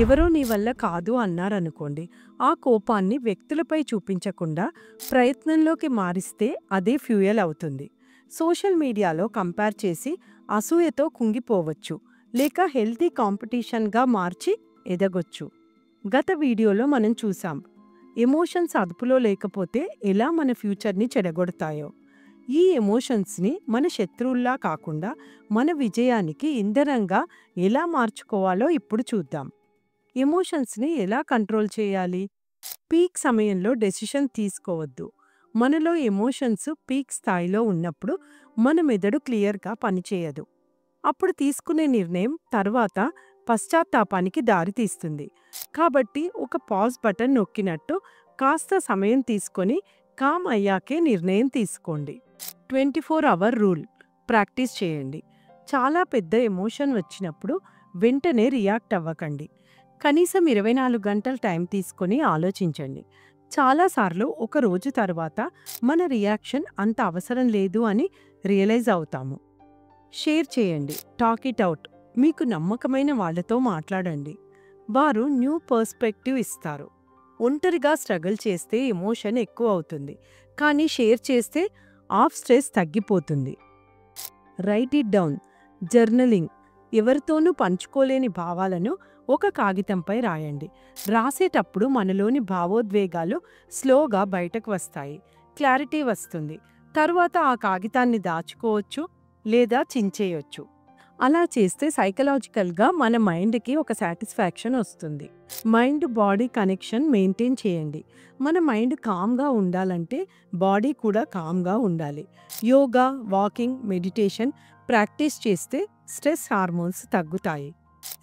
ఎవరో నీ వల్ల కాదు అన్నారనుకోండి, ఆ కోపాన్ని వ్యక్తులపై చూపించకుండా ప్రయత్నంలోకి మారిస్తే అదే ఫ్యూయల్ అవుతుంది. సోషల్ మీడియాలో కంపేర్ చేసి అసూయతో కుంగిపోవచ్చు, లేక హెల్తీ కాంపిటీషన్గా మార్చి ఎదగొచ్చు. గత వీడియోలో మనం చూసాం, ఎమోషన్స్ అదుపులో లేకపోతే ఎలా మన ఫ్యూచర్ని చెడగొడతాయో. ఈ ఎమోషన్స్ని మన శత్రువుల్లా కాకుండా మన విజయానికి ఇంధనంగా ఎలా మార్చుకోవాలో ఇప్పుడు చూద్దాం. ఎమోషన్స్ని ఎలా కంట్రోల్ చేయాలి? పీక్ సమయంలో డెసిషన్ తీసుకోవద్దు. మనలో ఎమోషన్స్ పీక్ స్థాయిలో ఉన్నప్పుడు మన మెదడు క్లియర్గా పనిచేయదు. అప్పుడు తీసుకునే నిర్ణయం తర్వాత పశ్చాత్తాపానికి దారితీస్తుంది. కాబట్టి ఒక పాజ్ బటన్ నొక్కినట్టు కాస్త సమయం తీసుకొని కామ్ అయ్యాకే నిర్ణయం తీసుకోండి. 24 అవర్ రూల్ ప్రాక్టీస్ చేయండి. చాలా పెద్ద ఎమోషన్ వచ్చినప్పుడు వెంటనే రియాక్ట్ అవ్వకండి. కనీసం 24 గంటల టైం తీసుకొని ఆలోచించండి. చాలాసార్లు ఒక రోజు తర్వాత మన రియాక్షన్ అంత అవసరం లేదు అని రియలైజ్ అవుతాము. షేర్ చేయండి. Talk it out. మీకు నమ్మకమైన వాళ్ళతో మాట్లాడండి. వారు న్యూ పర్స్పెక్టివ్ ఇస్తారు. ఒంటరిగా స్ట్రగుల్ చేస్తే ఎమోషన్ ఎక్కువ అవుతుంది, కానీ షేర్ చేస్తే ఆఫ్ స్ట్రెస్ తగ్గిపోతుంది. Right it down. జర్నలింగ్. ఎవరితోనూ పంచుకోలేని భావాలను ఒక కాగితంపై రాయండి. రాసేటప్పుడు మనలోని భావోద్వేగాలు స్లోగా బయటకు వస్తాయి. క్లారిటీ వస్తుంది. తరువాత ఆ కాగితాన్ని దాచుకోవచ్చు లేదా చించేయొచ్చు. అలా చేస్తే సైకలాజికల్గా మన మైండ్కి ఒక సాటిస్ఫాక్షన్ వస్తుంది. మైండ్ బాడీ కనెక్షన్ మెయింటైన్ చేయండి. మన మైండ్ కామ్గా ఉండాలంటే బాడీ కూడా కామ్గా ఉండాలి. యోగా, వాకింగ్, మెడిటేషన్ ప్రాక్టీస్ చేస్తే స్ట్రెస్ హార్మోన్స్ తగ్గుతాయి.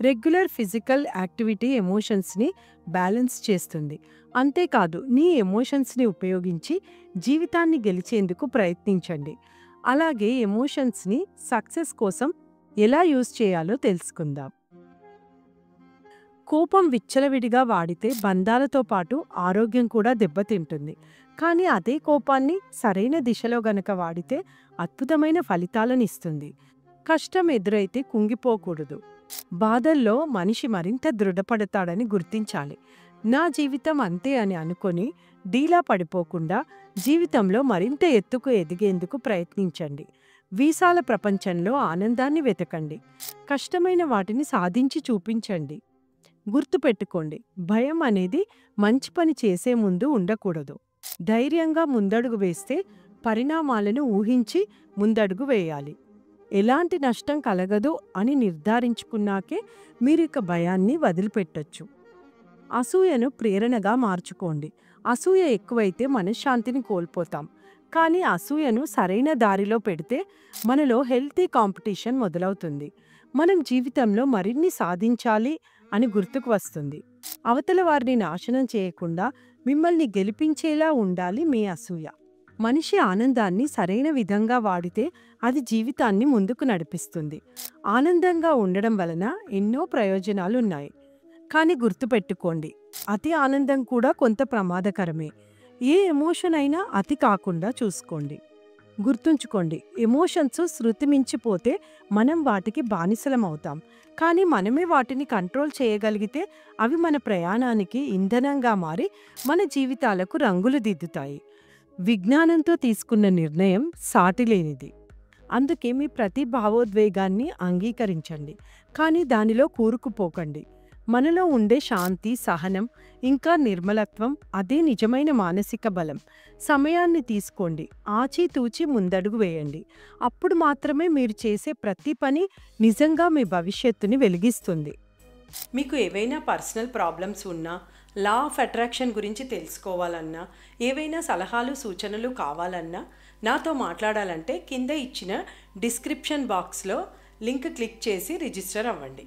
రెగ్యులర్ ఫిజికల్ యాక్టివిటీ ఎమోషన్స్ని బ్యాలెన్స్ చేస్తుంది. అంతేకాదు, నీ ఎమోషన్స్ని ఉపయోగించి జీవితాన్ని గెలిచేందుకు ప్రయత్నించండి. అలాగే ఎమోషన్స్ని సక్సెస్ కోసం ఎలా యూజ్ చేయాలో తెలుసుకుందాం. కోపం విచ్చలవిడిగా వాడితే బంధాలతో పాటు ఆరోగ్యం కూడా దెబ్బతింటుంది. కానీ అదే కోపాన్ని సరైన దిశలో గనక వాడితే అద్భుతమైన ఫలితాలను ఇస్తుంది. కష్టం ఎదురైతే కుంగిపోకూడదు. బాధల్లో మనిషి మరింత దృఢపడతాడని గుర్తించాలి. నా జీవితం అంతే అని అనుకొని డీలా పడిపోకుండా జీవితంలో మరింత ఎత్తుకు ఎదిగేందుకు ప్రయత్నించండి. వీసాల ప్రపంచంలో ఆనందాన్ని వెతకండి. కష్టమైన వాటిని సాధించి చూపించండి. గుర్తుపెట్టుకోండి, భయం అనేది మంచి పని చేసే ముందు ఉండకూడదు. ధైర్యంగా ముందడుగు వేస్తే పరిణామాలను ఊహించి ముందడుగు వేయాలి. ఎలాంటి నష్టం కలగదు అని నిర్ధారించుకున్నాకే మీరిక భయాన్ని వదిలిపెట్టొచ్చు. అసూయను ప్రేరణగా మార్చుకోండి. అసూయ ఎక్కువైతే మనశ్శాంతిని కోల్పోతాం. కానీ అసూయను సరైన దారిలో పెడితే మనలో హెల్తీ కాంపిటీషన్ మొదలవుతుంది. మనం జీవితంలో మరిన్ని సాధించాలి అని గుర్తుకు వస్తుంది. అవతల వారిని నాశనం చేయకుండా మిమ్మల్ని గెలిపించేలా ఉండాలి మీ అసూయ. మనిషి ఆనందాన్ని సరైన విధంగా వాడితే అది జీవితాన్ని ముందుకు నడిపిస్తుంది. ఆనందంగా ఉండడం వలన ఎన్నో ప్రయోజనాలున్నాయి. కానీ గుర్తుపెట్టుకోండి, అతి ఆనందం కూడా కొంత ప్రమాదకరమే. ఏ ఎమోషన్ అయినా అతి కాకుండా చూసుకోండి. గుర్తుంచుకోండి, ఎమోషన్స్ శృతి మించిపోతే మనం వాటికి బానిసలమవుతాం. కానీ మనమే వాటిని కంట్రోల్ చేయగలిగితే అవి మన ప్రయాణానికి ఇంధనంగా మారి మన జీవితాలకు రంగులు దిద్దుతాయి. విజ్ఞానంతో తీసుకున్న నిర్ణయం సాటిలేనిది. అందుకే మీ ప్రతి భావోద్వేగాన్ని అంగీకరించండి, కానీ దానిలో కూరుకుపోకండి. మనలో ఉండే శాంతి, సహనం, ఇంకా నిర్మలత్వం అదే నిజమైన మానసిక బలం. సమయాన్ని తీసుకోండి, ఆచితూచి ముందడుగు వేయండి. అప్పుడు మాత్రమే మీరు చేసే ప్రతి పని నిజంగా మీ భవిష్యత్తుని వెలిగిస్తుంది. మీకు ఏవైనా పర్సనల్ ప్రాబ్లమ్స్ ఉన్నా, లా ఆఫ్ అట్రాక్షన్ గురించి తెలుసుకోవాలన్నా, ఏవైనా సలహాలు సూచనలు కావాలన్నా, నాతో మాట్లాడాలంటే కింద ఇచ్చిన డిస్క్రిప్షన్ బాక్స్లో లింక్ క్లిక్ చేసి రిజిస్టర్ అవ్వండి.